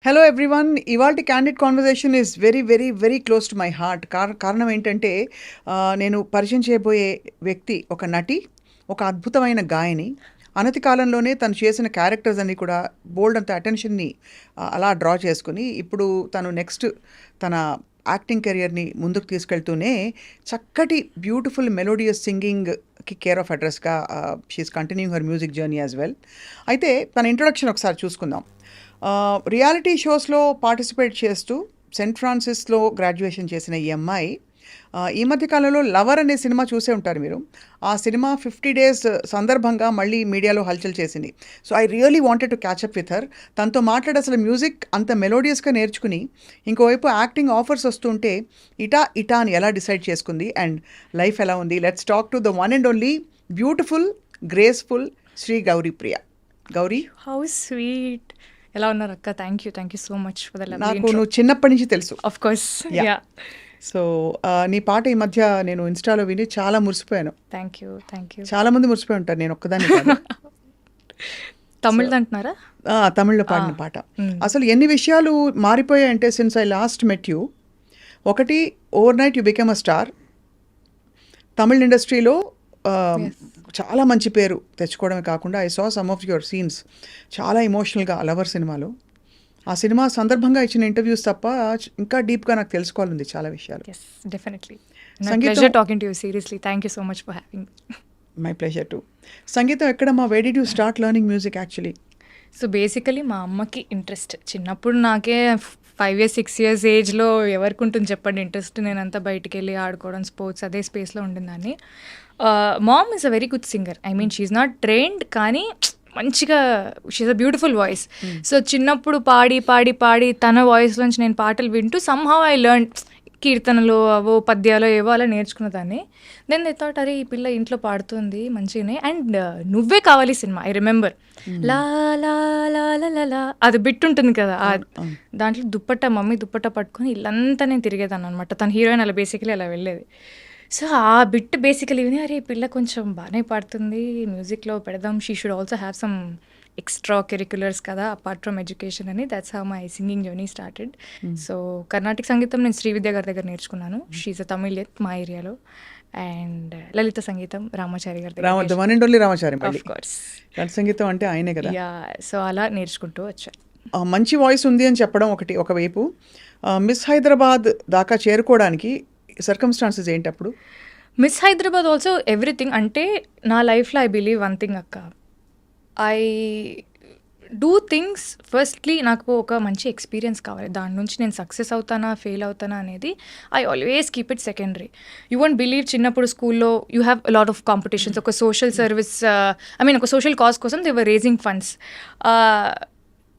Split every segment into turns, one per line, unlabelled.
Hello everyone. ఇవాల్టి candid conversation is very very very close to my heart. కారణం ఏంటంటే నేను పరిచయం చేయబోయే వ్యక్తి ఒక నటి, ఒక అద్భుతమైన గాయని. అనతి కాలంలోనే తను చేసిన క్యారెక్టర్స్ అన్నీ కూడా బోల్డ్ అంత అటెన్షన్ని అలా డ్రా చేసుకుని ఇప్పుడు తను నెక్స్ట్ తన యాక్టింగ్ కెరియర్ని ముందుకు తీసుకెళ్తూనే చక్కటి బ్యూటిఫుల్ మెలోడియస్ సింగింగ్కి కేర్ ఆఫ్ అడ్రస్గా she's continuing her music journey as well. అయితే తన ఇంట్రొడక్షన్ ఒకసారి చూసుకుందాం. రియాలిటీ షోస్లో పార్టిసిపేట్ చేస్తూ సెయింట్ ఫ్రాన్సిస్లో గ్రాడ్యుయేషన్ చేసిన ఈ అమ్మాయి ఈ మధ్యకాలంలో లవర్ అనే సినిమా చూసే ఉంటారు మీరు. ఆ సినిమా 50 days సందర్భంగా మళ్ళీ మీడియాలో హల్చల్ చేసింది. So I really wanted to catch up with her. తనతో మాట్లాడి అసలు మ్యూజిక్ అంత మెలోడియస్గా నేర్చుకుని ఇంకోవైపు యాక్టింగ్ ఆఫర్స్ వస్తుంటే ఇటా అని ఎలా డిసైడ్ చేసుకుంది అండ్ లైఫ్ ఎలా ఉంది. Let's talk to the one and only beautiful graceful Shri Gowri Priya. Gowri,
how sweet. ఎలా ఉన్నారు అక్క? Thank you so much for the lovely
నాకు
ఇంట్రో.
నువ్వు చిన్నప్పటి నుంచి తెలుసు.
Of course.
Yeah.
Yeah,
so నీ పాట ఈ మధ్య నేను ఇన్స్టాలో విని చాలా మురిసిపోయాను.
Thank you.
చాలా మంది మురిసిపోయి ఉంటారు, నేను ఒక్కదాన్ని కాదు.
తమిళ్ అంటున్నారా?
తమిళ్లో పాడిన పాట. అసలు ఎన్ని విషయాలు మారిపోయాయంటే since I last met you. ఒకటి, overnight you become a star. Tamil ఇండస్ట్రీలో చాలా మంచి పేరు తెచ్చుకోవడమే కాకుండా I saw some of your scenes చాలా ఎమోషనల్గా లవర్ సినిమాలో. ఆ సినిమా సందర్భంగా ఇచ్చిన ఇంటర్వ్యూస్ తప్ప ఇంకా డీప్గా నాకు తెలుసుకోవాలంది చాలా విషయాలు.
Yes, definitely.
సంగీతం-
pleasure talking to you. Seriously thank you so much for having me.
My pleasure too. సంగీతం ఎక్కడమ్మా? Where did you start learning music actually?
So basically మా అమ్మకి ఇంట్రెస్ట్ చిన్నప్పుడు. నాకే 5 years 6 years ఏజ్లో ఎవరికి ఉంటుంది చెప్పండి ఇంట్రెస్ట్. నేనంతా బయటికి వెళ్ళి ఆడుకోవడం, స్పోర్ట్స్, అదే స్పేస్లో ఉండిందాన్ని. Mom is a very good singer. I mean she's not trained, కానీ మంచిగా she's a beautiful voice. So చిన్నప్పుడు పాడి పాడి పాడి తన వాయిస్లోంచి నేను పాటలు వింటూ సమ్హౌ ఐ లెర్న్ కీర్తనలు, అవో పద్యాలు ఏవో అలా నేర్చుకున్నదాన్ని. దెన్ దే థాట్, అరే ఈ పిల్ల ఇంట్లో పాడుతుంది మంచిగానే. అండ్ నువ్వే కావాలి సినిమా, ఐ రిమెంబర్ లా లా లా లా లా లా అది బిట్ ఉంటుంది కదా, దాంట్లో మమ్మీ దుప్పట్ట పట్టుకొని ఇల్లంతా నేను తిరిగేదాన్ని అనమాట. తన హీరోయిన్ అలా బేసికలీ అలా వెళ్ళేది. సో ఆ బిట్ బేసికలీ విని, అరే ఈ పిల్ల కొంచెం బాగానే పాడుతుంది, మ్యూజిక్లో పెడదాం, she should also have some extra curriculars కదా అపార్ట్ ఫ్రమ్ ఎడ్యుకేషన్ అని. That's how my singing journey started. So Karnataka సంగీతం నేను శ్రీవిద్య గారి దగ్గర నేర్చుకున్నాను. షీఈ్ అ తమిళియన్ మా ఏరియాలో. అండ్ లలిత సంగీతం రామాచారి గారి దగ్గర.
One and only Ramachari.
Of course.
లలిత సంగీతం అంటే ఆయనే కదా.
యా, సో అలా నేర్చుకుంటూ వచ్చాను.
మంచి వాయిస్ ఉంది అని చెప్పడం ఒకవైపు, మిస్ హైదరాబాద్ దాకా చేరుకోవడానికి సర్కమ్స్టాన్సెస్ ఏంటి అప్పుడు?
Miss Hyderabad also everything. అంటే నా లైఫ్లో ఐ బిలీవ్ వన్ థింగ్ అక్క, ఐ డూ థింగ్స్ ఫస్ట్లీ నాకు ఒక మంచి ఎక్స్పీరియన్స్ కావాలి. దాని నుంచి నేను సక్సెస్ అవుతానా ఫెయిల్ అవుతానా అనేది I always keep it secondary. You won't believe, చిన్నప్పుడు స్కూల్లో you have lot of competitions. ఒక సోషల్ సర్వీస్, ఐ మీన్ ఒక సోషల్ కాజ్ కోసం they were raising funds,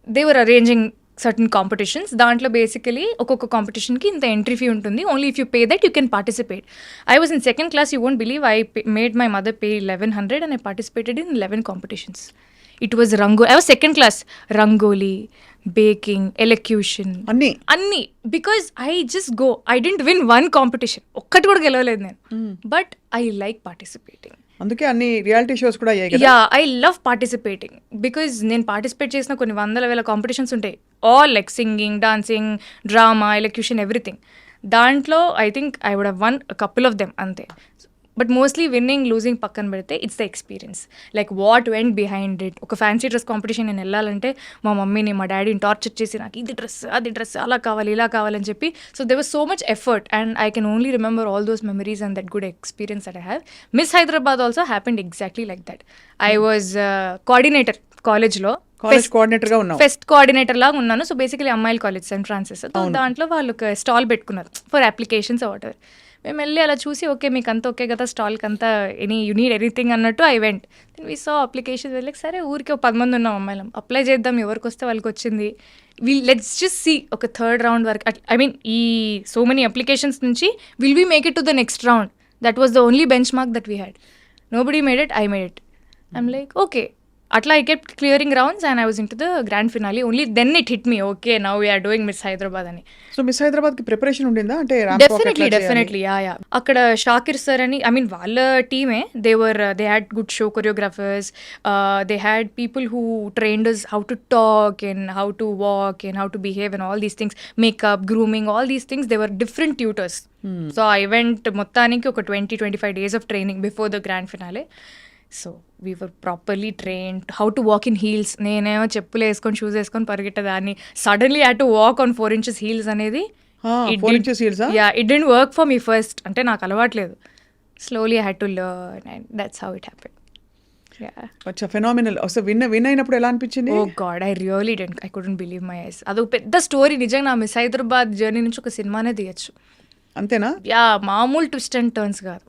they were arranging certain competitions. దాంట్లో బేసికలీ ఒక్కొక్క కాంపిటీషన్కి ఇంత ఎంట్రీ ఫీ ఉంటుంది. Only if you pay that you can participate. I was in second class. You won't believe, I made my mother pay 1100 and I participated in 11 competitions. It was I was second class. Rangoli, baking, elocution, అన్ని. Because I just go. I didn't win one competition, ఒక్కటి కూడా గెలవలేదు నేను. But I like participating.
అందుకే అన్ని reality shows కూడా అయ్యాయి కదా.
Yeah, I love participating because నేను పార్టిసిపేట్ చేసిన కొన్ని 100,000 కాంపిటీషన్స్ ఉంటాయి. All like singing, dancing, drama, elocution, everything. దాంట్లో I think I would have won couple of them అంతే. బట్ మోస్ట్లీ విన్నింగ్ లూజింగ్ పక్కన పెడితే it's the experience, like what went behind it. ఒక fancy dress competition నేను వెళ్ళాలంటే మా మమ్మీని మా డాడీని టార్చర్ చేసి నాకు ఇది డ్రెస్ అది డ్రెస్ అలా కావాలి ఇలా కావాలని చెప్పి. So there was so much effort and I can only remember all those memories and that good experience that I have. Miss Hyderabad also happened exactly like that. I was coordinator కాలేజ్లో,
కోఆర్డినేటర్గా ఉన్నావు.
Fest coordinator లాగా ఉన్నాను. So basically అమ్మాయిల college Saint Francis. దాంట్లో వాళ్ళు ఒక stall పెట్టుకున్నారు for applications what ever. మేము వెళ్ళి అలా చూసి, ఓకే మీకు అంతా ఓకే కదా స్టాల్కి అంతా, యూ నీడ్ ఎనీథింగ్ అన్నట్టు I went. Then we saw application. వెళ్ళి సరే ఊరికి 10 మంది ఉన్నాం అమ్మాయిలం, అప్లై చేద్దాం, ఎవరికి వస్తే వాళ్ళకి వచ్చింది. లెట్స్ జస్ట్ సీ ఒక 3rd round వరకు. ఐ మీన్ ఈ సో మెనీ అప్లికేషన్స్ నుంచి will we make it to the next round. That was the only benchmark that we had. Nobody made it, I made it. I'm like okay, అట్లా I kept clearing rounds and I was into the grand finale. Only then it hit me, okay now we're doing miss Hyderabad అని.
So miss హైదరాబాద్కి preparation ఉండిందా? అంటే ramp walk ఎట్లా చేయాలి?
Definitely yeah. అక్కడ Shakir sir అని, I mean వాళ్ళ టీమే, they had good show choreographers, they had people who trained us how to talk and how to walk and how to behave and all these things, makeup, grooming, all these things, they were different tutors. So I went మొత్తానికి ఒక 20-25 days of training before the grand finale. So we were properly trained how to walk in heels. నేనేమో చెప్పులు వేసుకొని shoes వేసుకొని పరిగెట్టేదాన్ని, suddenly had to walk on 4 inches heels అనేది.
4 inches heels ఆ?
Yeah, it didn't work for me first, అంటే నాకు అలవాట్లేదు. Slowly I had to learn and that's how it happened.
అచ్చా, ఫెనామినల్. అసలు విన్ అయినప్పుడు ఎలా అనిపించింది?
Oh God, I couldn't believe my eyes. అదొక పెద్ద స్టోరీ నిజంగా. నా మిస్ హైదరాబాద్ జర్నీ నుంచి ఒక సినిమానే తీయచ్చు.
అంతేనా?
యా, మామూలు ట్విస్ట్ అండ్ టర్న్స్ కాదు.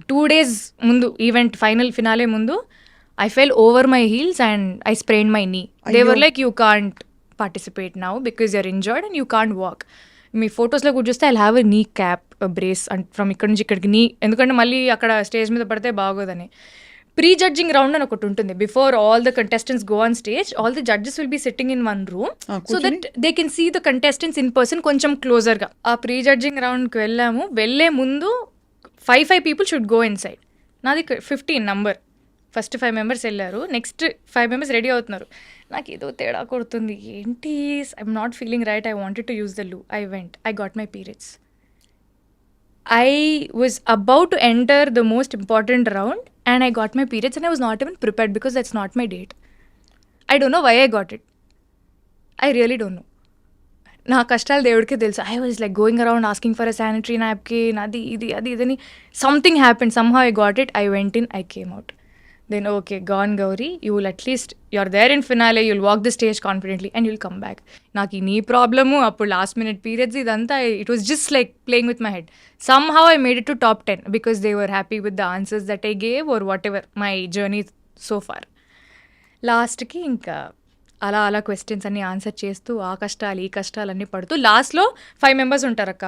2 days ముందు, ఈవెంట్ ఫైనల్ ఫినాలే ముందు, I fell over my heels and I sprain my knee. They were like, you can't participate now because you're injured and you can't walk. మీ ఫొటోస్లో కూడా చూస్తే I have a నీ cap brace and from ఇక్కడ నుంచి ఇక్కడికి నీ, ఎందుకంటే మళ్ళీ అక్కడ స్టేజ్ మీద పడితే బాగోదని. ప్రీ జడ్జింగ్ రౌండ్ అని ఒకటి ఉంటుంది. Before all the contestants go on stage, all the judges will be sitting in one room so that they can see the contestants in person కొంచెం క్లోజర్గా. ఆ ప్రీ జడ్జింగ్ రౌండ్కి వెళ్ళాము. వెళ్ళే ముందు 5 people should go inside. నాది 15 number. First 5 members వెళ్ళారు, next 5 members ready అవుతున్నారు. నాకు ఏదో తేడా కొడుతుంది, ఏంటి I'm not feeling right, I wanted to use the loo. I went, I got my periods. I was about to enter the most important round and I got my periods and I was not even prepared because that's not my date. I don't know why I got it. I really don't know. నా కష్టాలు దేవుడికే తెలుసు. I was like going around asking for a sanitary napkin, అది ఇదని. Something happened, somehow I got it, I went in, I came out. Then okay, gone Gowri, you will at least you're there in finale, you will walk the stage confidently and you will come back. నాకు ఈ నీ problem, అప్పుడు last minute periods, ఇదంతా it was just like playing with my head. Somehow I made it to top 10 because they were happy with the answers that I gave or whatever my journey so far. లాస్ట్కి ఇంకా అలా questions అన్ని answer చేస్తూ ఆ కష్టాలు ఈ కష్టాలు అన్నీ పడుతూ, లాస్ట్లో 5 members ఉంటారక్క,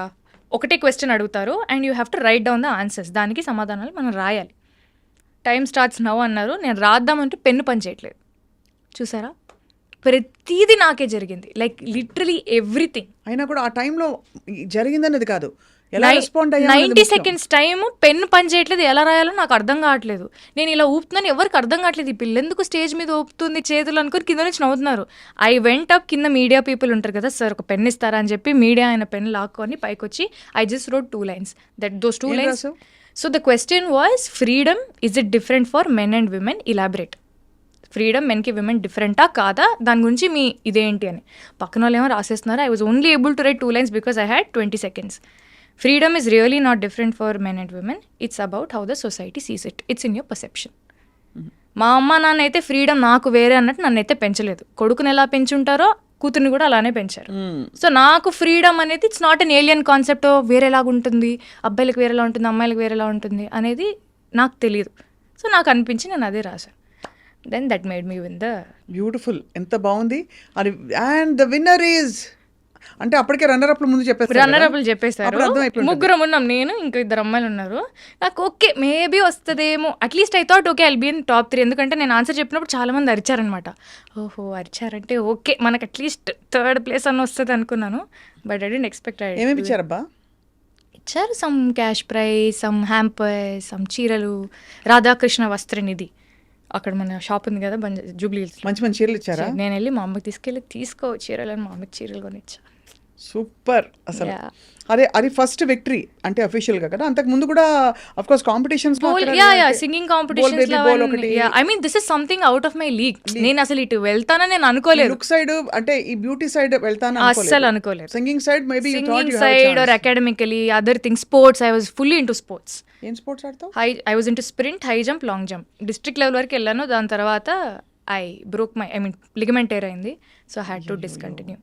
ఒకటే క్వశ్చన్ అడుగుతారు and you have to right down the answers. దానికి సమాధానాలు మనం రాయాలి. టైం స్టార్ట్స్ నవ్ అన్నారు. నేను రాద్దామంటే పెన్ను పని చేయట్లేదు. చూసారా, ప్రతిదీ నాకే జరిగింది, లైక్ లిటరలీ ఎవ్రీథింగ్.
అయినా కూడా ఆ టైంలో జరిగిందనేది కాదు, ఎలా రెస్పాండ్ అయ్యా.
90 seconds టైము, పెన్ను పని చేయట్లేదు, ఎలా రాయాలో నాకు అర్థం కావట్లేదు. నేను ఇలా ఊపుతున్నాను, ఎవరికి అర్థం కావట్లేదు. ఈ పిల్ల ఎందుకు స్టేజ్ మీద ఊపుతుంది చేతులు అనుకుని కింద నుంచి నవ్వుతున్నారు. ఐ వెంట్ అప్, కింద మీడియా పీపుల్ ఉంటారు కదా, సార్ ఒక పెన్ ఇస్తారా అని చెప్పి మీడియా ఆయన పెన్ లాక్కొని పైకి వచ్చి I just wrote 2 lines. Those 2 lines. So the question was, freedom is it different for men and women, elaborate. Freedom మెన్కి విమెన్ డిఫరెంటా కాదా, దాని గురించి మీ ఇదేంటి అని. పక్కన వాళ్ళు ఏమో రాసేస్తున్నారు. I was only able to write 2 lines because I had 20 seconds. Freedom is really not different for men and women. It's about how the society sees it. It's in your perception. మా అమ్మ నాన్న అయితే freedom నాకు వేరే అన్నట్టు నన్నైతే పెంచలేదు. కొడుకుని ఎలా పెంచుంటారో కూతుర్ని కూడా అలానే పెంచారు. సో నాకు ఫ్రీడమ్ అనేది it's not an alien concept. వేరేలాగా ఉంటుంది, అబ్బాయిలకు వేరేలా ఉంటుంది, అమ్మాయిలకు వేరేలా ఉంటుంది అనేది నాకు తెలియదు. సో నాకు అనిపించి నేను అదే రాశాను. Then that made me win the.
Beautiful, ఎంత బాగుంది. అది అండ్ ద విన్నర్ ఈజ్, అంటే అప్పటికే రన్నర్ అప్లు ముందు చెప్పేస్తారు.
రన్నర్ అప్లు చెప్పేశారు. ముగ్గురం ఉన్నాం, నేను ఇంకా 2 అమ్మాయిలు ఉన్నారు. నాకు ఓకే మేబీ వస్తుందేమో, at least I thought okay I'll be in top 3. ఎందుకంటే నేను ఆన్సర్ చెప్పినప్పుడు చాలా మంది అరిచారనమాట. ఓహో అరిచారంటే ఓకే మనకు అట్లీస్ట్ 3rd place అని వస్తుంది అనుకున్నాను. But I don't expect.
ఏమేమి ఇచ్చారబ్బా?
ఇచ్చారు some cash prize, some hamper, some చీరలు, రాధాకృష్ణ వస్త్రనిధి. అక్కడ మన షాప్ ఉంది కదా జూబ్లీ హిల్స్,
మంచి మంచి చీరలు ఇచ్చారా?
నేను వెళ్ళి మా అమ్మకి తీసుకెళ్ళి తీసుకో చీరలని మా అమ్మకి చీరలు కొనిచ్చా.
సూపర్. అసలు అది ఫస్ట్ విక్టరీ అంటే అఫీషియల్ గా కదా. అంతకు ముందు కూడా of course competitions
singing competitions. I mean this is something out of my league. నేను అసలు ఇటు వెళ్తానని నేను అనుకోలేదు.
లుక్ సైడ్ అంటే ఈ బ్యూటీ సైడ్ వెళ్తాను
అస్సలు అనుకోలేదు.
Singing side maybe
singing side or academically other things. Sports I was fully into sports.
ఏం స్పోర్ట్స్ ఆడతావు?
I was into sprint, high jump, long jump. District level వరకు వెళ్ళాను. దాని తర్వాత I broke my ligament tear అయింది. So I had to discontinue.